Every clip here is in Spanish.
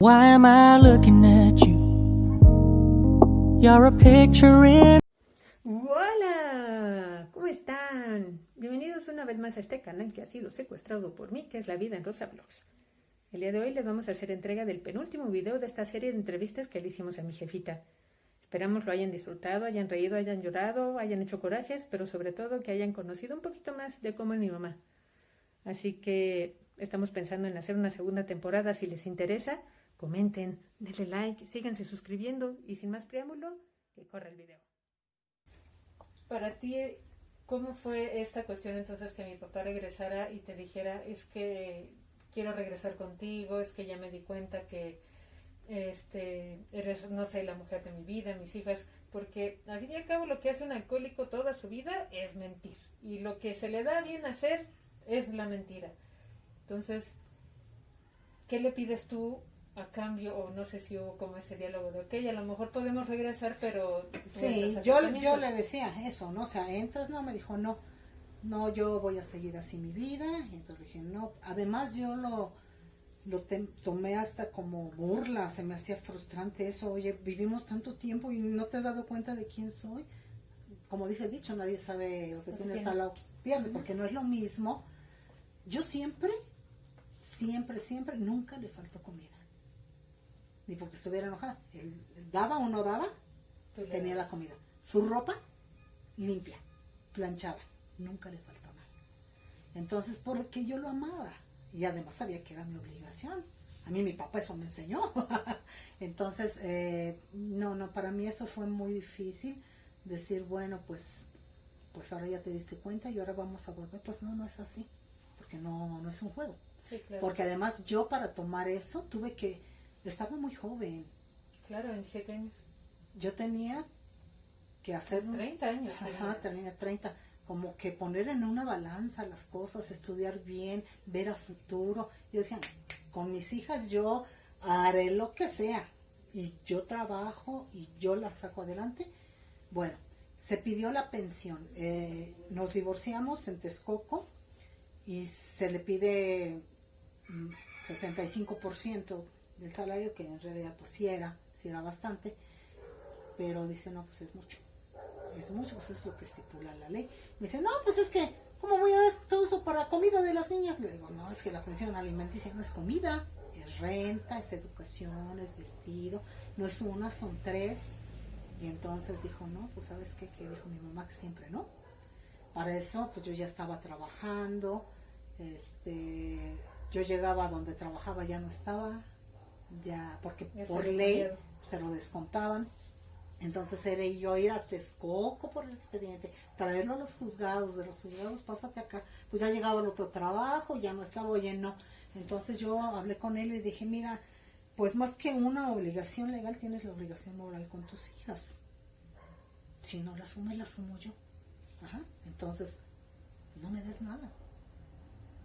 Why am I looking at you? You're a picture in... ¡Hola! ¿Cómo están? Bienvenidos una vez más a este canal que ha sido secuestrado por mí, que es La Vida en Rosa Vlogs. El día de hoy les vamos a hacer entrega del penúltimo video de esta serie de entrevistas que le hicimos a mi jefita. Esperamos lo hayan disfrutado, hayan reído, hayan llorado, hayan hecho corajes, pero sobre todo que hayan conocido un poquito más de cómo es mi mamá. Así que estamos pensando en hacer una segunda temporada. Si les interesa, comenten, denle like, síganse suscribiendo y sin más preámbulo, que corra el video. Para ti, ¿cómo fue esta cuestión entonces que mi papá regresara y te dijera, es que quiero regresar contigo, es que ya me di cuenta que eres, no sé, la mujer de mi vida, mis hijas? Porque al fin y al cabo lo que hace un alcohólico toda su vida es mentir, y lo que se le da bien hacer es la mentira. Entonces, ¿qué le pides tú a cambio? O no sé si hubo como ese diálogo de, ok, a lo mejor podemos regresar, pero... Sí, yo le decía eso, ¿no? O sea, entras, no, me dijo, no, yo voy a seguir así mi vida. Y entonces dije, no, además yo tomé hasta como burla, se me hacía frustrante eso. Oye, vivimos tanto tiempo y no te has dado cuenta de quién soy. Como dice el dicho, nadie sabe lo que tienes al lado, pierde, porque no es lo mismo. Yo siempre, nunca le faltó comida. Ni porque estuviera enojada. Él daba o no daba, tenía la comida. Su ropa, limpia, planchada. Nunca le faltó nada. Entonces, porque yo lo amaba. Y además sabía que era mi obligación. A mí mi papá eso me enseñó. Entonces, no, para mí eso fue muy difícil. Decir, bueno, pues ahora ya te diste cuenta y ahora vamos a volver. Pues no es así. Porque no es un juego. Sí, claro. Porque además yo para tomar eso estaba muy joven. Claro, en 7 años. Yo tenía que hacer... 30 años. Ajá, tenía 30. Como que poner en una balanza las cosas, estudiar bien, ver a futuro. Yo decía, con mis hijas yo haré lo que sea. Y yo trabajo y yo las saco adelante. Bueno, se pidió la pensión. Nos divorciamos en Texcoco y se le pide 65% del salario, que en realidad pues sí era bastante, pero dice, no, pues es mucho, pues es lo que estipula la ley. Me dice, no, pues es que, ¿cómo voy a dar todo eso para comida de las niñas? Le digo, no, es que la pensión alimenticia no es comida, es renta, es educación, es vestido, no es una, son 3. Y entonces dijo, no, pues ¿sabes qué? Que dijo mi mamá que siempre no. Para eso, pues yo ya estaba trabajando, yo llegaba a donde trabajaba, ya no estaba, ya, porque por ley se lo descontaban. Entonces era yo ir a Texcoco por el expediente, traerlo a los juzgados, de los juzgados pásate acá. Pues ya llegaba el otro trabajo, ya no estaba, oye, no. Entonces yo hablé con él y dije, mira, pues más que una obligación legal, tienes la obligación moral con tus hijas. Si no la asumes, la asumo yo. Ajá. Entonces, no me des nada.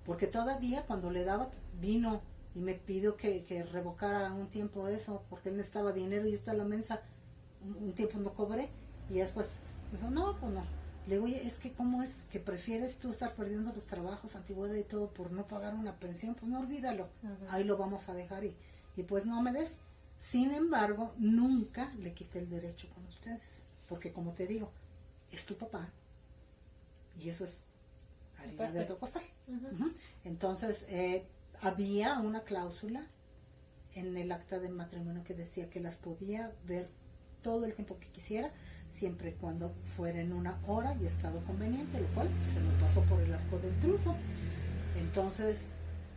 Porque todavía cuando le daba, vino y me pidió que revocara un tiempo eso, porque él necesitaba dinero y está en la mensa. Un tiempo no cobré y después me dijo, no, pues no. Le digo, oye, es que ¿cómo es que prefieres tú estar perdiendo los trabajos, antigüedad y todo por no pagar una pensión? Pues no, olvídalo. Ahí lo vamos a dejar y pues no me des. Sin embargo, nunca le quité el derecho con ustedes, porque como te digo, es tu papá y eso es harina de otro costal. Entonces, había una cláusula en el acta de matrimonio que decía que las podía ver todo el tiempo que quisiera, siempre y cuando fuera en una hora y estado conveniente, lo cual se me pasó por el arco del triunfo. Entonces,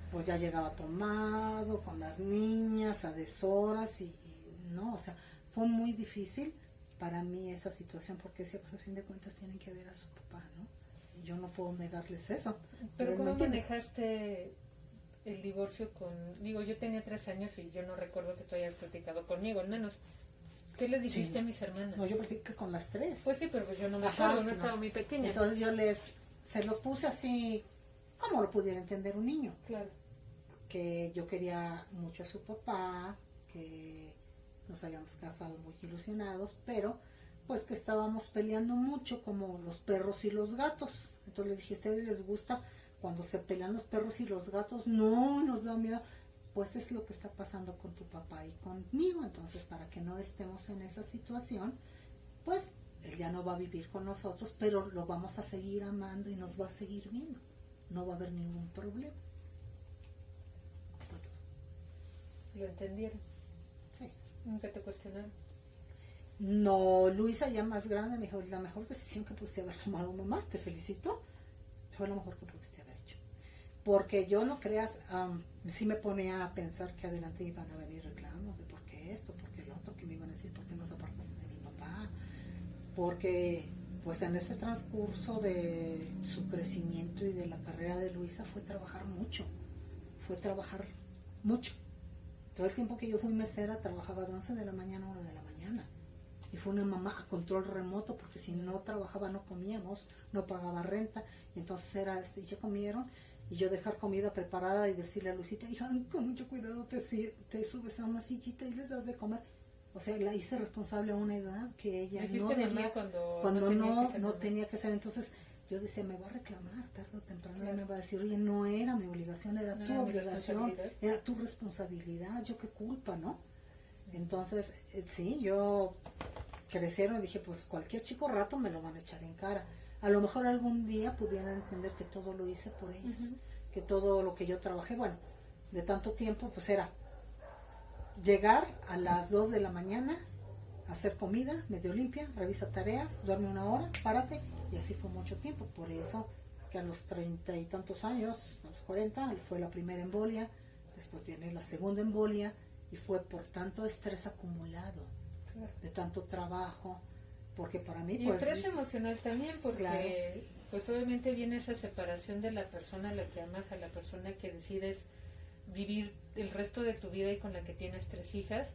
pues ya llegaba tomado con las niñas a deshoras y no, o sea, fue muy difícil para mí esa situación, porque decía, pues a fin de cuentas tienen que ver a su papá, ¿no? Y yo no puedo negarles eso. Pero ¿cómo manejaste el divorcio digo, yo tenía 3 años y yo no recuerdo que tú hayas platicado conmigo, al menos? ¿Qué le dijiste a mis hermanas? No, yo platiqué con las 3. Pues sí, pero pues yo no me acuerdo, no estaba muy pequeña. Entonces yo se los puse así, como lo pudiera entender un niño. Claro. Que yo quería mucho a su papá, que nos habíamos casado muy ilusionados, pero pues que estábamos peleando mucho como los perros y los gatos. Entonces les dije, ¿a ustedes les gusta cuando se pelean los perros y los gatos? No, nos da miedo. pues es lo que está pasando con tu papá y conmigo, entonces para que no estemos en esa situación, pues él ya no va a vivir con nosotros, pero lo vamos a seguir amando y nos va a seguir viendo, no va a haber ningún problema. ¿Lo entendieron? Sí. ¿Nunca te cuestionaron? No, Luisa ya más grande me dijo, la mejor decisión que pudiste haber tomado, mamá, te felicito, fue lo mejor que pudiste haber hecho. Porque yo no creas, sí me ponía a pensar que adelante iban a venir reclamos de por qué esto, por qué lo otro, que me iban a decir por qué nos apartaste de mi papá, porque pues en ese transcurso de su crecimiento y de la carrera de Luisa fue trabajar mucho. Todo el tiempo que yo fui mesera trabajaba de 11 de la mañana a 1 de la mañana. Y fue una mamá a control remoto, porque si no trabajaba no comíamos, no pagaba renta. Y entonces era, ya comieron, y yo dejar comida preparada y decirle a Luisita, hija, con mucho cuidado te subes a una sillita y les das de comer. O sea, la hice responsable a una edad que ella no debía, cuando no tenía que ser. Entonces yo decía, me va a reclamar tarde o temprano, claro. Me va a decir, oye, no era mi obligación, era tu obligación, era tu responsabilidad, yo qué culpa, ¿no? Entonces, sí, yo crecieron y dije, pues cualquier chico rato me lo van a echar en cara. A lo mejor algún día pudieran entender que todo lo hice por ellas, que todo lo que yo trabajé, bueno, de tanto tiempo, pues era llegar a las 2 de la mañana, hacer comida, medio limpia, revisa tareas, duerme 1 hora, párate, y así fue mucho tiempo. Por eso es que a los 30 y tantos años, a los 40, fue la primera embolia, después viene la segunda embolia, y fue por tanto estrés acumulado, claro, de tanto trabajo, porque para mí y pues... estrés emocional también, porque claro, pues obviamente viene esa separación de la persona a la que amas, a la persona que decides vivir el resto de tu vida y con la que tienes 3 hijas,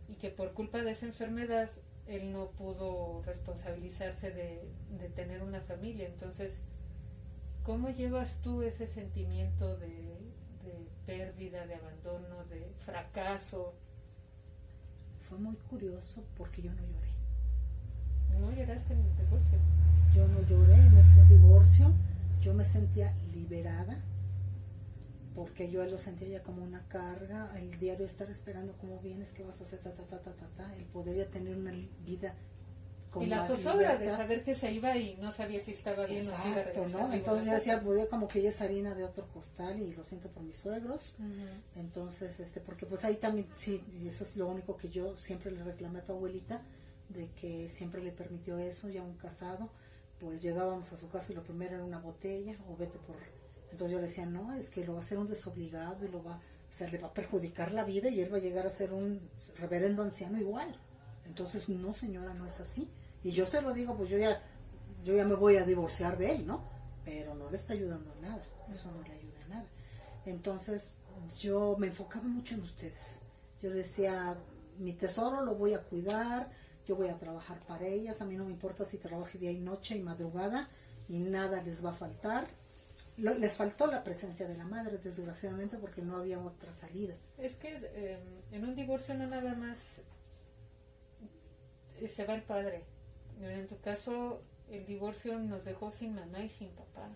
y que por culpa de esa enfermedad él no pudo responsabilizarse de tener una familia. Entonces, ¿cómo llevas tú ese sentimiento de pérdida, de abandono, de fracaso? Fue muy curioso porque yo no lloré. ¿No lloraste en el divorcio? Yo no lloré en ese divorcio, yo me sentía liberada, porque yo lo sentía ya como una carga, el diario estar esperando cómo vienes, qué vas a hacer, el poder ya tener una vida con y la más zozobra libertad. de saber que se iba y no sabía si estaba bien. Exacto, o si iba a regresar, ¿no? Entonces ya decía, pues, como que ella es harina de otro costal, y lo siento por mis suegros. Entonces, porque pues ahí también, sí, y eso es lo único que yo siempre le reclamé a tu abuelita, de que siempre le permitió eso, ya un casado, pues llegábamos a su casa y lo primero era una botella, o vete por... Entonces yo le decía, no, es que lo va a hacer un desobligado y le va a perjudicar la vida, y él va a llegar a ser un reverendo anciano igual. Entonces, no, señora, no es así. Y yo se lo digo, pues yo ya me voy a divorciar de él, ¿no? Pero no le está ayudando en nada, eso no le ayuda en nada. Entonces, yo me enfocaba mucho en ustedes. Yo decía, mi tesoro lo voy a cuidar, yo voy a trabajar para ellas, a mí no me importa si trabajo día y noche y madrugada, y nada les va a faltar. Les faltó la presencia de la madre, desgraciadamente, porque no había otra salida. Es que en un divorcio no nada más se va el padre. En tu caso, el divorcio nos dejó sin mamá y sin papá,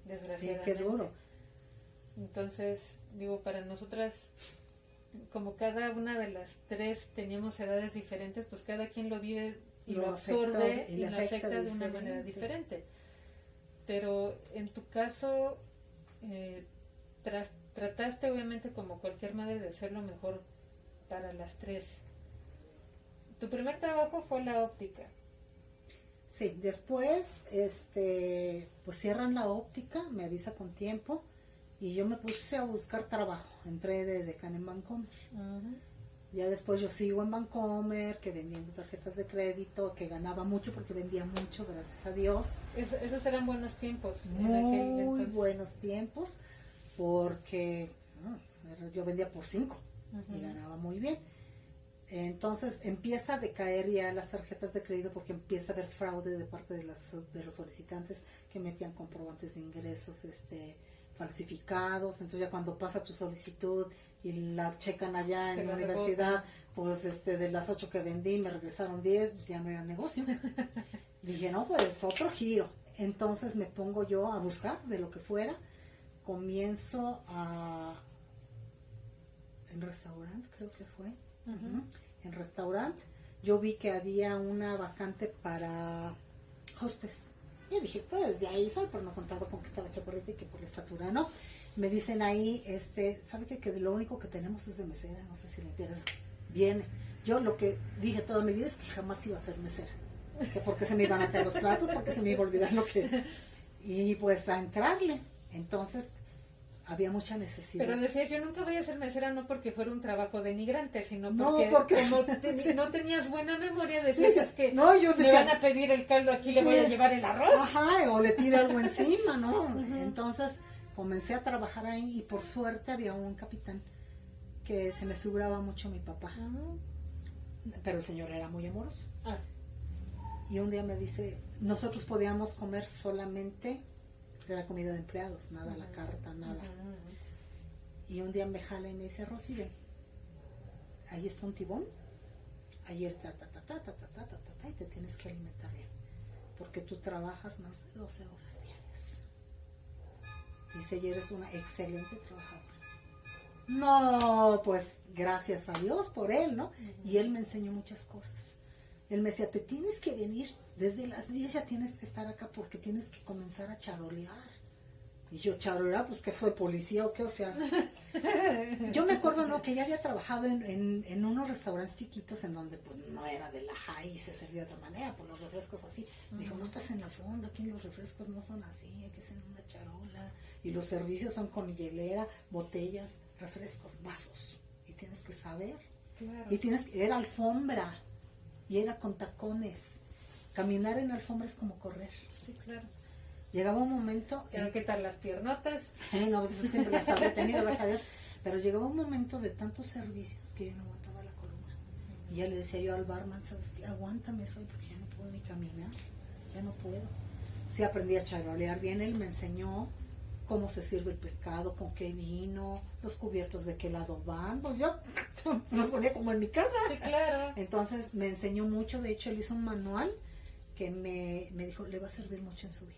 desgraciadamente. Qué duro. Entonces, digo, para nosotras, como cada una de las 3 teníamos edades diferentes, pues cada quien lo vive y lo absorbe y lo afecta de una manera diferente. Pero en tu caso, trataste obviamente, como cualquier madre, de hacer lo mejor para las 3. Tu primer trabajo fue la óptica. Sí, después, pues cierran la óptica, me avisa con tiempo, y yo me puse a buscar trabajo. Entré de decana en Bancomer. Ya después yo sigo en Bancomer, que vendiendo tarjetas de crédito, que ganaba mucho porque vendía mucho, gracias a Dios. Esos eran buenos tiempos. Muy buenos tiempos, porque yo vendía por 5 y ganaba muy bien. Entonces empieza a decaer ya las tarjetas de crédito, porque empieza a haber fraude de parte de los solicitantes, que metían comprobantes de ingresos falsificados. Entonces ya cuando pasa tu solicitud y la checan allá en la universidad, pues de las 8 que vendí me regresaron 10, pues ya no era negocio. Dije, no, pues otro giro. Entonces me pongo yo a buscar de lo que fuera, comienzo a en restaurante, creo que fue. Ujú. En restaurante, yo vi que había una vacante para hostess. Y dije, pues de ahí soy, pero no contaba con que estaba chaparrita y que por la estatura, ¿no? Me dicen ahí, ¿sabe que lo único que tenemos es de mesera? No sé si le interesa. Viene. Yo lo que dije toda mi vida es que jamás iba a ser mesera. Que porque se me iban a atar los platos, porque se me iba a olvidar lo que... Y pues a entrarle. Entonces, había mucha necesidad. Pero decías, yo nunca voy a ser mesera no porque fuera un trabajo denigrante, sino No, porque, porque- como no tenías buena memoria, decías, es que No, yo me decía- van a pedir el caldo aquí, le Sí. voy a llevar el arroz. Ajá, o le tira algo encima, ¿no? Entonces comencé a trabajar ahí y por suerte había un capitán que se me figuraba mucho mi papá, pero el señor era muy amoroso. Ah, Y un día me dice, nosotros podíamos comer solamente de la comida de empleados, nada a la carta, nada. Y un día me jala y me dice, Rosy, ven, ahí está un tibón, ahí está, y te tienes que alimentar bien, porque tú trabajas más de 12 horas diarias. Dice, y eres una excelente trabajadora. No, pues gracias a Dios por él, ¿no? Y él me enseñó muchas cosas. Él me decía, te tienes que venir, desde las 10 ya tienes que estar acá porque tienes que comenzar a charolear. Y yo, charolear, pues que fue policía o qué, o sea. Yo me acuerdo, ¿no? Que ya había trabajado en unos restaurantes chiquitos en donde pues no era de la high y se servía de otra manera, por los refrescos así. Me dijo, no estás en la fonda, aquí los refrescos no son así, aquí es en una charola. Y los servicios son con hielera, botellas, refrescos, vasos. Y tienes que saber. claro. Y era alfombra. Y era con tacones. Caminar en alfombra es como correr. Sí, claro. Llegaba un momento... Pero qué tal las piernotas. No, pues esas siempre las había tenido, gracias a Dios. Pero llegaba un momento de tantos servicios que yo no aguantaba la columna. Y ya le decía yo al barman, ¿sabes qué? Aguántame eso porque ya no puedo ni caminar. Ya no puedo. Sí aprendí a charolear bien. Él me enseñó cómo se sirve el pescado, con qué vino, los cubiertos de qué lado van. Pues yo los ponía como en mi casa. Sí, claro. Entonces me enseñó mucho. De hecho, él hizo un manual que me dijo, le va a servir mucho en su vida.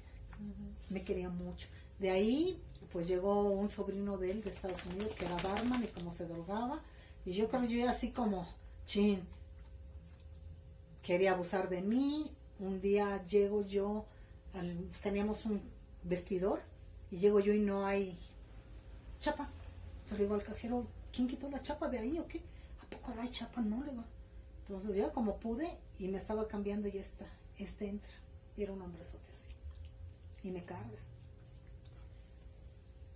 Me quería mucho. De ahí, pues llegó un sobrino de él de Estados Unidos que era barman y como se drogaba. Y yo creo yo así como, chin, quería abusar de mí. Un día llego yo, teníamos un vestidor y llego yo y no hay chapa. Entonces le digo al cajero, ¿quién quitó la chapa de ahí o qué? ¿A poco no hay chapa? No, le digo. Entonces yo como pude y me estaba cambiando y entra. Y era un hombrezote así. Y me carga.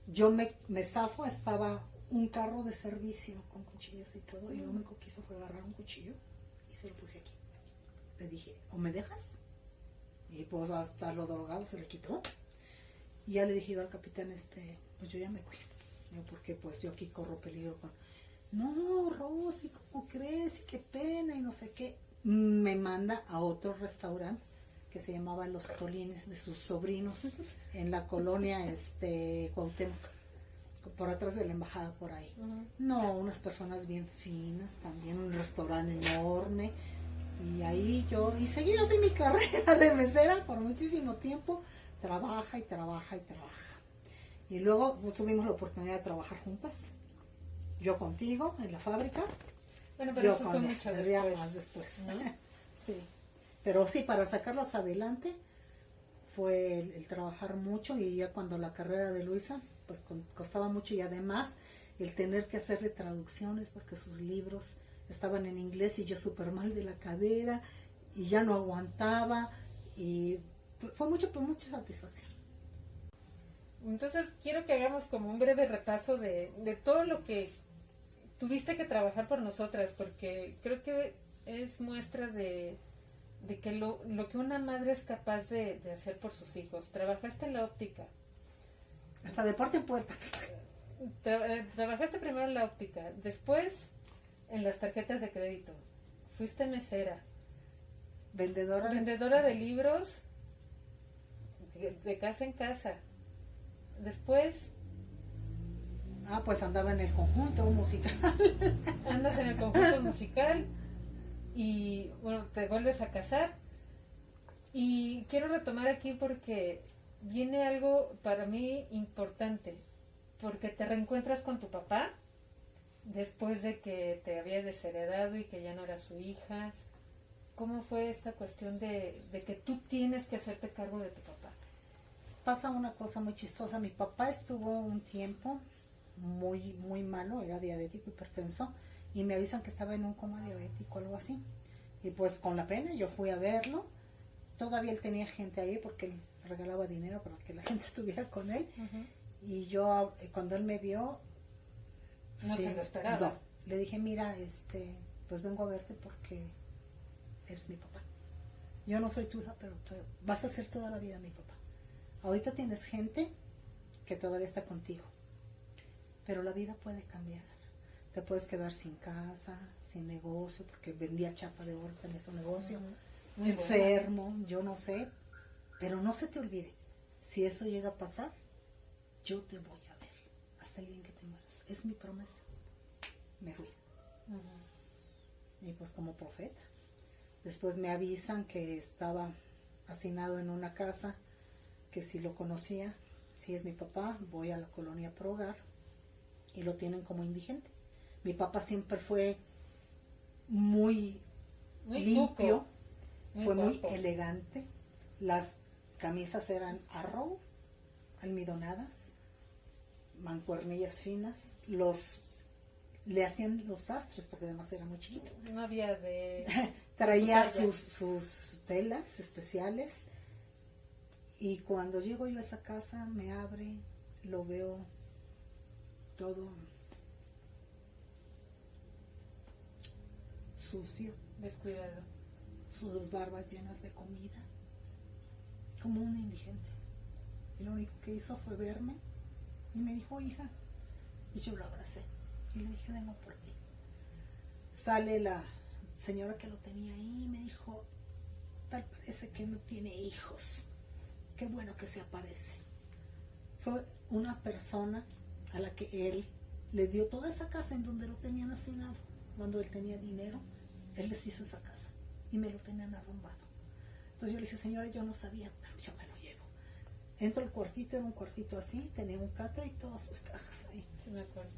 Yo me zafo, estaba un carro de servicio con cuchillos y todo, y lo único que hizo fue agarrar un cuchillo y se lo puse aquí. Le dije, ¿o me dejas? Y pues hasta lo drogado se le quitó. Y ya le dije yo al capitán, pues yo ya me voy. Digo, porque pues yo aquí corro peligro con... No, Rosy, ¿cómo crees? Y qué pena y no sé qué. Me manda a otro restaurante que se llamaba Los Tolines, de sus sobrinos, en la colonia Cuauhtémoc, por atrás de la embajada por ahí. No, unas personas bien finas, también un restaurante enorme. Y ahí y seguí así mi carrera de mesera por muchísimo tiempo. Trabaja y trabaja y trabaja. Y luego pues, tuvimos la oportunidad de trabajar juntas. Yo contigo en la fábrica. Bueno, pero Yo eso fue con mucho ella, después. más después. ¿No? Sí. Pero sí, para sacarlas adelante fue el trabajar mucho, y ya cuando la carrera de Luisa pues costaba mucho, y además el tener que hacerle traducciones porque sus libros estaban en inglés y yo súper mal de la cadera y ya no aguantaba, y fue mucha satisfacción. Entonces quiero que hagamos como un breve repaso de todo lo que tuviste que trabajar por nosotras, porque creo que es muestra de que lo que una madre es capaz de hacer por sus hijos. Trabajaste en la óptica. Hasta de puerta en puerta. Trabajaste primero en la óptica, después en las tarjetas de crédito. Fuiste mesera. Vendedora de libros de casa en casa. Después Pues andaba en el conjunto musical. andas en el conjunto musical y bueno, te vuelves a casar. Y quiero retomar aquí porque viene algo para mí importante, porque te reencuentras con tu papá después de que te había desheredado y que ya no era su hija, ¿cómo fue esta cuestión de que tú tienes que hacerte cargo de tu papá? Pasa una cosa muy chistosa. Mi papá estuvo un tiempo muy, muy malo, era diabético, hipertenso, y me avisan que estaba en un coma diabético, algo así. Y pues con la pena yo fui a verlo. Todavía él tenía gente ahí porque él regalaba dinero para que la gente estuviera con él. Y yo, cuando él me vio, No se lo esperaba. no, le dije, mira, pues vengo a verte porque eres mi papá. Yo no soy tu hija, pero vas a ser toda la vida mi papá. Ahorita tienes gente que todavía está contigo, pero la vida puede cambiar. Te puedes quedar sin casa, sin negocio, porque vendía chapa de oro, tenía su negocio, enfermo, yo no sé, pero no se te olvide, si eso llega a pasar, yo te voy a ver hasta el bien que te mueras. Es mi promesa. Me fui. Y pues como profeta. Después me avisan que estaba hacinado en una casa, que si lo conocía, si es mi papá, voy a la colonia Pro Hogar y lo tienen como indigente. Mi papá siempre fue muy limpio, fue muy elegante. Las camisas eran Arrow, almidonadas, mancuernillas finas. Le hacían los sastres porque además era muy chiquito. No había de... Traía sus telas especiales. Y cuando llego yo a esa casa, me abre, lo veo todo sucio, descuidado, sus barbas llenas de comida, como un indigente. Y lo único que hizo fue verme y me dijo, hija, y yo lo abracé y le dije, vengo por ti. Sale la señora que lo tenía ahí y me dijo, tal parece que no tiene hijos, qué bueno que se aparece. Fue una persona a la que él le dio toda esa casa en donde lo tenían hacinado. Cuando él tenía dinero, él les hizo esa casa y me lo tenían arrumbado. Entonces yo le dije, señora, yo no sabía, pero yo me lo llevo. Entro al cuartito, era un cuartito así, tenía un catre y todas sus cajas ahí. Sí, me acuerdo.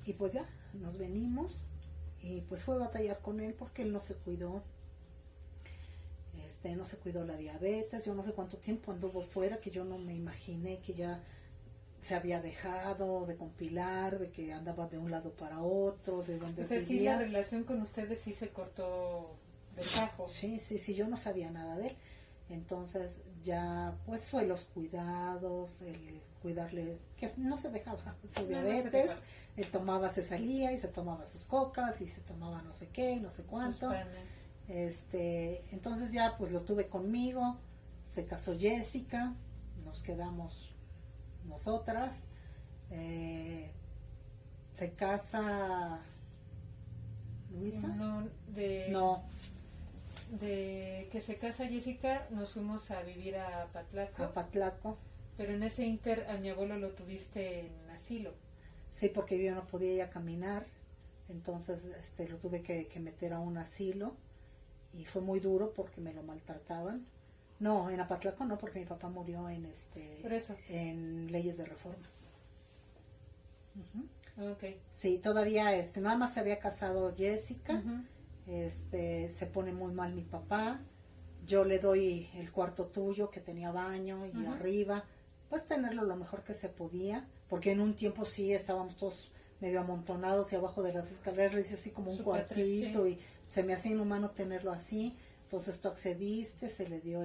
Y pues ya, nos venimos y pues fue a batallar con él porque él no se cuidó. No se cuidó la diabetes, yo no sé cuánto tiempo anduvo fuera, que yo no me imaginé que ya se había dejado de compilar, de que andaba de un lado para otro, de donde O sea, vivía. sí, la relación con ustedes sí se cortó de tajo. Sí, yo no sabía nada de él. Entonces ya pues fue los cuidados, el cuidarle, que no se dejaba su diabetes, él tomaba, se salía y se tomaba sus cocas y se tomaba no sé qué, no sé cuánto. Entonces ya pues lo tuve conmigo, se casó Jessica, nos quedamos nosotras, se casa Luisa. No. De que se casa Jessica, nos fuimos a vivir a Patlaco. Pero en ese inter a mi abuelo lo tuviste en asilo. Sí, porque yo no podía ya caminar, entonces lo tuve que meter a un asilo y fue muy duro porque me lo maltrataban. No, en Apatlaco no, porque mi papá murió en Por eso. en leyes de reforma. Okay. Sí, todavía nada más se había casado Jessica. Se pone muy mal mi papá. Yo le doy el cuarto tuyo que tenía baño y arriba, pues tenerlo lo mejor que se podía, porque en un tiempo sí estábamos todos medio amontonados y abajo de las escaleras, así como un cuartito, y se me hacía inhumano tenerlo así. Entonces tú accediste, se le dio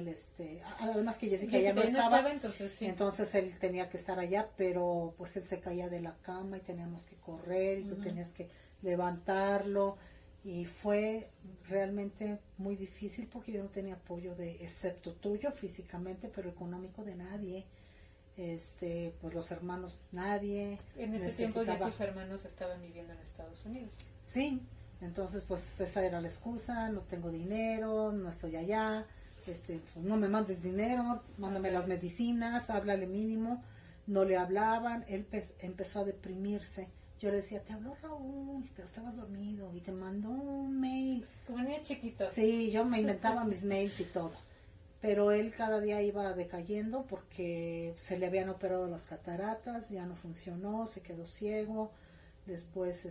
además que Jessica ya no estaba, entonces él tenía que estar allá, pero pues él se caía de la cama y teníamos que correr y tú tenías que levantarlo, y fue realmente muy difícil porque yo no tenía apoyo excepto tuyo físicamente, pero económico de nadie. Pues los hermanos, nadie. En ese tiempo ya tus hermanos estaban viviendo en Estados Unidos. Sí, entonces pues esa era la excusa, no tengo dinero, no estoy allá, pues, no me mandes dinero, mándame las medicinas, háblale mínimo. No le hablaban, él empezó a deprimirse. Yo le decía, te habló Raúl, pero estabas dormido y te mandó un mail. Como niña chiquita. Sí, yo me inventaba mis mails y todo. Pero él cada día iba decayendo porque se le habían operado las cataratas, ya no funcionó, se quedó ciego. Después,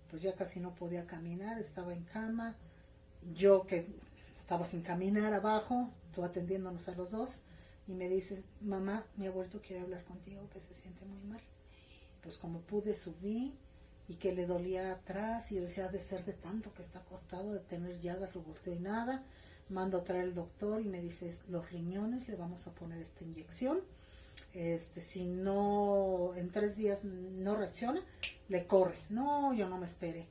pues ya casi no podía caminar, estaba en cama. Yo que estaba sin caminar abajo, estuve atendiéndonos a los dos, y me dice, mamá, mi abuelito quiere hablar contigo, que se siente muy mal. Pues como pude subí, y que le dolía atrás, y yo decía, ha de ser de tanto que está acostado, de tener llagas, lo volteo y nada. Mando a traer el doctor y me dice, los riñones, le vamos a poner esta inyección. Si no, en 3 días no reacciona, le corre. No, yo no me esperé.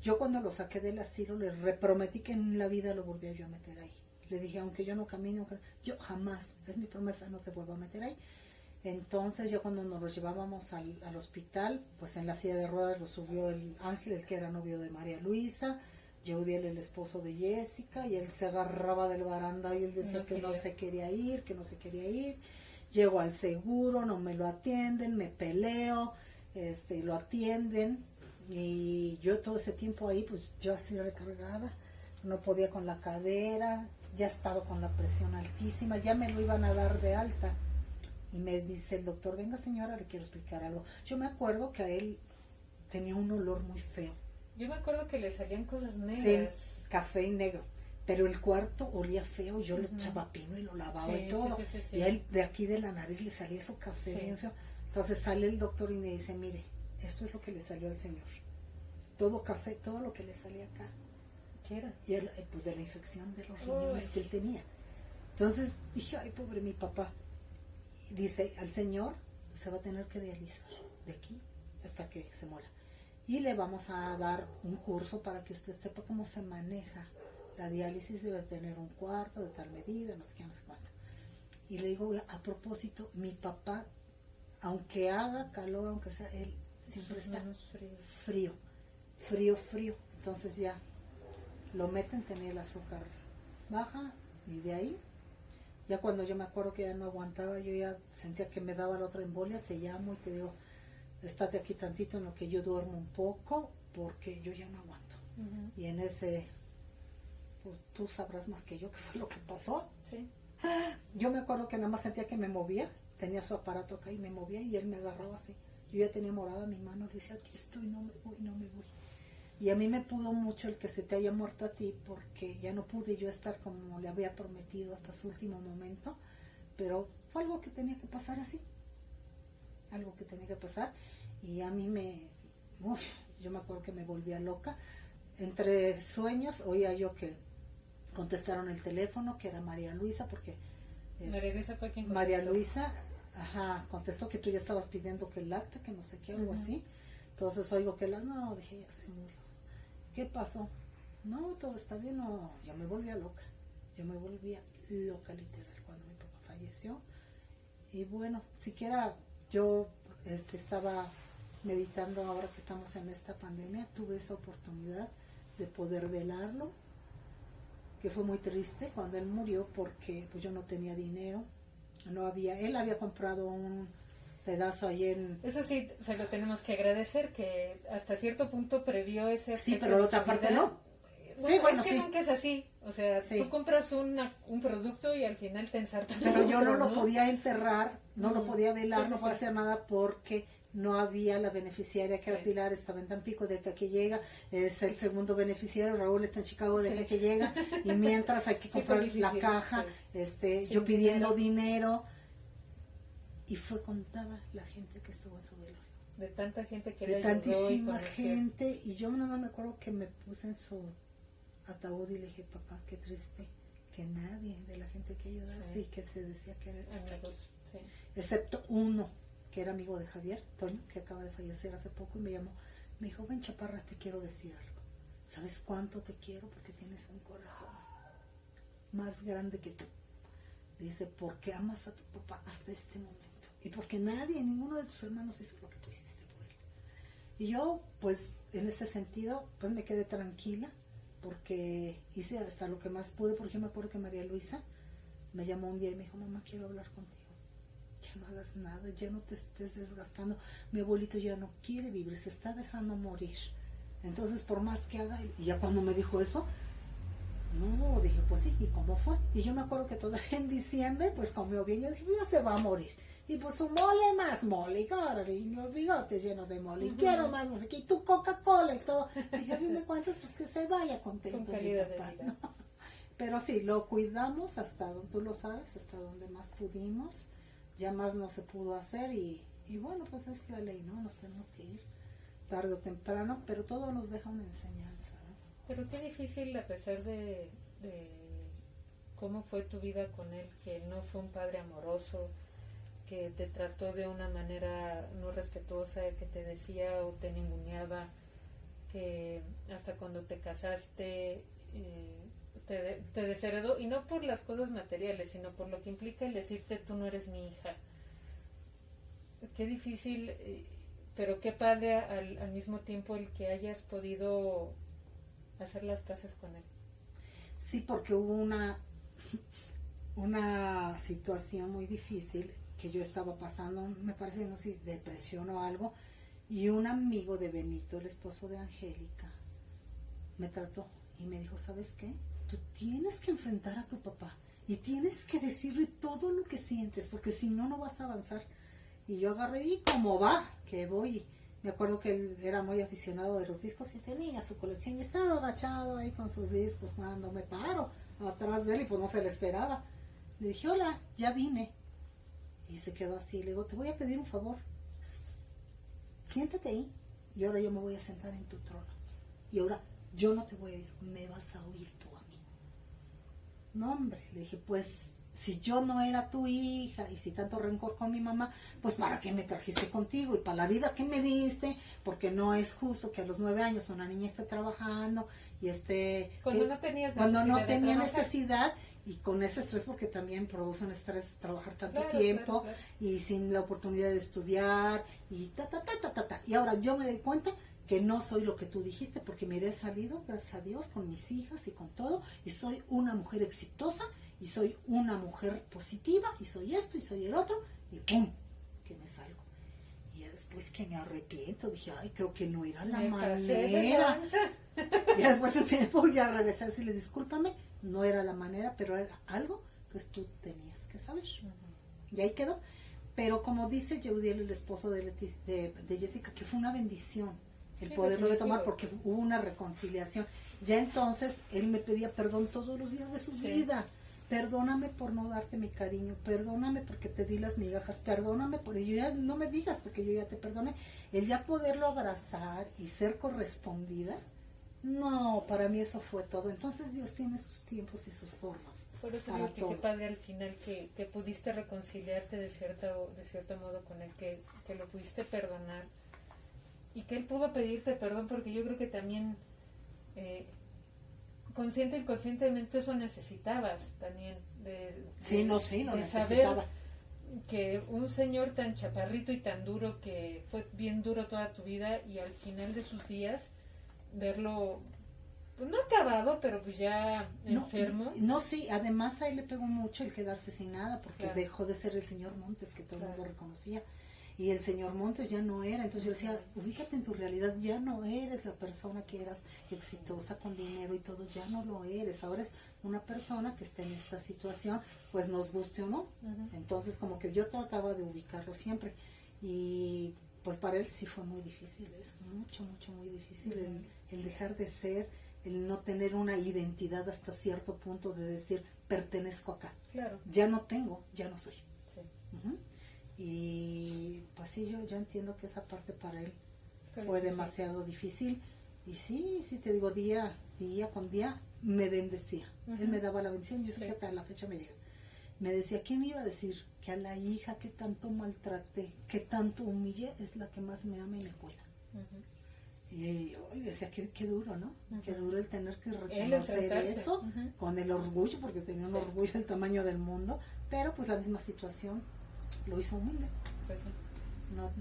Yo cuando lo saqué del asilo le reprometí que en la vida lo volvía yo a meter ahí. Le dije, aunque yo no camine, yo jamás, es mi promesa, no te vuelvo a meter ahí. Entonces ya cuando nos lo llevábamos al hospital, pues en la silla de ruedas lo subió el Ángel, el que era novio de María Luisa, Yeudiel, el esposo de Jessica, y él se agarraba del baranda y él decía que no se quería ir, que no se quería ir. Llego al seguro, no me lo atienden, me peleo, lo atienden, y yo todo ese tiempo ahí, pues yo así recargada, no podía con la cadera, ya estaba con la presión altísima, ya me lo iban a dar de alta. Y me dice el doctor, venga señora, le quiero explicar algo. Yo me acuerdo que a él tenía un olor muy feo. Yo me acuerdo que le salían cosas negras. Sí, café y negro. Pero el cuarto olía feo, yo le echaba pino y lo lavaba y todo. Sí. Y a él de aquí de la nariz le salía eso café bien feo. Entonces sale el doctor y me dice, mire, esto es lo que le salió al señor. Todo café, todo lo que le salía acá. ¿Qué era? Y él, pues de la infección de los riñones que él tenía. Entonces dije, ay, pobre mi papá. Dice, al señor se va a tener que dializar de aquí hasta que se muera. Y le vamos a dar un curso para que usted sepa cómo se maneja. La diálisis debe tener un cuarto de tal medida, no sé qué, no sé cuánto. Y le digo, a propósito, mi papá, aunque haga calor, aunque sea, él siempre está frío. Entonces ya lo meten, tenía el azúcar baja, y de ahí, ya cuando yo me acuerdo que ya no aguantaba, yo ya sentía que me daba la otra embolia, te llamo y te digo, estate aquí tantito en lo que yo duermo un poco, porque yo ya no aguanto. Y en ese, pues tú sabrás más que yo qué fue lo que pasó. Sí. Yo me acuerdo que nada más sentía que me movía, tenía su aparato acá y me movía, y él me agarraba así. Yo ya tenía morada mi mano, le decía, aquí estoy, no me voy. Y a mí me pudo mucho el que se te haya muerto a ti, porque ya no pude yo estar como le había prometido hasta su último momento, pero fue algo que tenía que pasar así. Algo que tenía que pasar, y a mí yo me acuerdo que me volvía loca. Entre sueños oía yo que contestaron el teléfono, que era María Luisa, porque María Luisa fue quien contestó. María Luisa, contestó que tú ya estabas pidiendo que el acta, que no sé qué, algo así. Entonces oigo que no, dije, ya se murió. ¿Qué pasó? No, todo está bien. No, yo me volvía loca literal cuando mi papá falleció. Y bueno, siquiera yo estaba meditando ahora que estamos en esta pandemia, tuve esa oportunidad de poder velarlo, que fue muy triste cuando él murió, porque pues yo no tenía dinero, él había comprado un pedazo ahí en... Eso sí, se lo tenemos que agradecer, que hasta cierto punto previó ese... Sí, pero la otra parte no. Bueno, es que nunca es así. O sea, tú compras un producto y al final te ensartan. Pero yo no lo podía enterrar, no lo podía velar, no podía hacer nada porque no había la beneficiaria, que era Pilar, estaba en Tampico, de que llega, es el segundo beneficiario, Raúl está en Chicago, de que llega, y mientras hay que comprar la caja, yo pidiendo dinero, y fue contada la gente que estuvo en su velorio. De tanta gente que de tantísima gente, y yo nada más me acuerdo que me puse en su ataúd y le dije, papá, qué triste que nadie de la gente que ayudaste y que se decía que era está aquí, excepto uno que era amigo de Javier, Toño, que acaba de fallecer hace poco, y me llamó, me dijo, ven chaparra, te quiero decir algo, ¿sabes cuánto te quiero? Porque tienes un corazón más grande que tú. Dice, porque amas a tu papá hasta este momento, y porque ninguno de tus hermanos hizo lo que tú hiciste por él. Y yo, pues, en ese sentido, pues me quedé tranquila, porque hice hasta lo que más pude, porque yo me acuerdo que María Luisa me llamó un día y me dijo, mamá, quiero hablar contigo, ya no hagas nada, ya no te estés desgastando, mi abuelito ya no quiere vivir, se está dejando morir, entonces por más que haga, y ya cuando me dijo eso, no, dije, pues sí, ¿y cómo fue? Y yo me acuerdo que todavía en diciembre, pues comió bien, yo dije, ya se va a morir, Y pues su mole, más mole, y órale, y los bigotes llenos de mole, y quiero más, no sé qué, y tu Coca-Cola y todo. Y a fin de cuentas, pues que se vaya contento. Con calidad mi papá, de vida. ¿no? Pero sí, lo cuidamos hasta donde, tú lo sabes, hasta donde más pudimos. Ya más no se pudo hacer y bueno, pues es la ley, ¿no? Nos tenemos que ir tarde o temprano, pero todo nos deja una enseñanza, ¿no? Pero qué difícil, a pesar de cómo fue tu vida con él, que no fue un padre amoroso, que te trató de una manera no respetuosa, que te decía o te ninguneaba, que hasta cuando te casaste te desheredó, y no por las cosas materiales, sino por lo que implica el decirte tú no eres mi hija. Qué difícil, pero qué padre al mismo tiempo el que hayas podido hacer las paces con él. Sí, porque hubo una situación muy difícil que yo estaba pasando, me parece, no sé, depresión o algo, y un amigo de Benito, el esposo de Angélica, me trató y me dijo, ¿sabes qué? Tú tienes que enfrentar a tu papá y tienes que decirle todo lo que sientes, porque si no, no vas a avanzar. Y yo agarré y como va, que voy. Me acuerdo que él era muy aficionado de los discos y tenía su colección y estaba agachado ahí con sus discos cuando me paro atrás de él y pues no se le esperaba. Le dije, hola, ya vine. Y se quedó así. Le digo, te voy a pedir un favor. Siéntate ahí y ahora yo me voy a sentar en tu trono. Y ahora yo no te voy a oír, me vas a oír tú a mí. No, hombre, le dije, pues si yo no era tu hija y si tanto rencor con mi mamá, pues ¿para qué me trajiste contigo? Y para la vida que me diste, porque no es justo que a los 9 años una niña esté trabajando y esté... Cuando no tenías cuando no necesidad de tenía trabajar. necesidad y con ese estrés, porque también produce un estrés trabajar tanto Claro, tiempo claro. y sin la oportunidad de estudiar y Y ahora yo me doy cuenta que no soy lo que tú dijiste porque me he salido, gracias a Dios, con mis hijas y con todo, y soy una mujer exitosa, y soy una mujer positiva, y soy esto, y soy el otro, y ¡pum! Que me salgo. Y ya después que me arrepiento, dije, ay, creo que no era la manera. Y después de un tiempo ya regresé a decirle, discúlpame, no era la manera, pero era algo que tú tenías que saber. Y ahí quedó. Pero como dice Yeudiel, el esposo de Jessica, que fue una bendición el Sí, poderlo de tomar definitivo. porque hubo una reconciliación. Ya entonces él me pedía perdón todos los días de su Sí. vida. Perdóname por no darte mi cariño, perdóname porque te di las migajas, perdóname por ello, ya no me digas porque yo ya te perdoné. El ya poderlo abrazar y ser correspondida, no, para mí eso fue todo. Entonces Dios tiene sus tiempos y sus formas. Por eso para digo que todo. qué padre al final que pudiste reconciliarte de cierto modo con él, que lo pudiste perdonar y que él pudo pedirte perdón, porque yo creo que también consciente e inconscientemente eso necesitabas también Sí, lo de necesitaba. saber que un señor tan chaparrito y tan duro, que fue bien duro toda tu vida, y al final de sus días verlo, pues no acabado, pero pues ya enfermo. No, sí, además a él le pegó mucho el quedarse sin nada, porque Claro. dejó de ser el señor Montes, que todo el Claro. mundo reconocía, y el señor Montes ya no era. Entonces yo decía, ubícate en tu realidad, ya no eres la persona que eras exitosa con dinero y todo, ya no lo eres. Ahora es una persona que está en esta situación, pues nos guste o no. Ujú. Entonces como que yo trataba de ubicarlo siempre, y pues para él sí fue muy difícil, es muy difícil el dejar de ser, el no tener una identidad hasta cierto punto de decir, pertenezco acá, Claro, ya no tengo, ya no soy. sí. Ujú. Y pues sí, yo entiendo que esa parte para él fue difícil. demasiado difícil, y sí, te digo, día con día me bendecía. Ujú. Él me daba la bendición, yo sé Sí. que hasta la fecha me llega. Me decía, ¿quién iba a decir que a la hija que tanto maltraté, que tanto humillé, es la que más me ama y me cuida? Ujú. Y hoy decía, qué duro, ¿no? Ujú. Qué duro el tener que El reconocer enfrentarse. eso, Ujú. con el orgullo, porque tenía un Sí. orgullo del tamaño del mundo, pero pues la misma situación lo hizo humilde, Pues sí.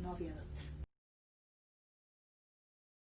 no había de otra.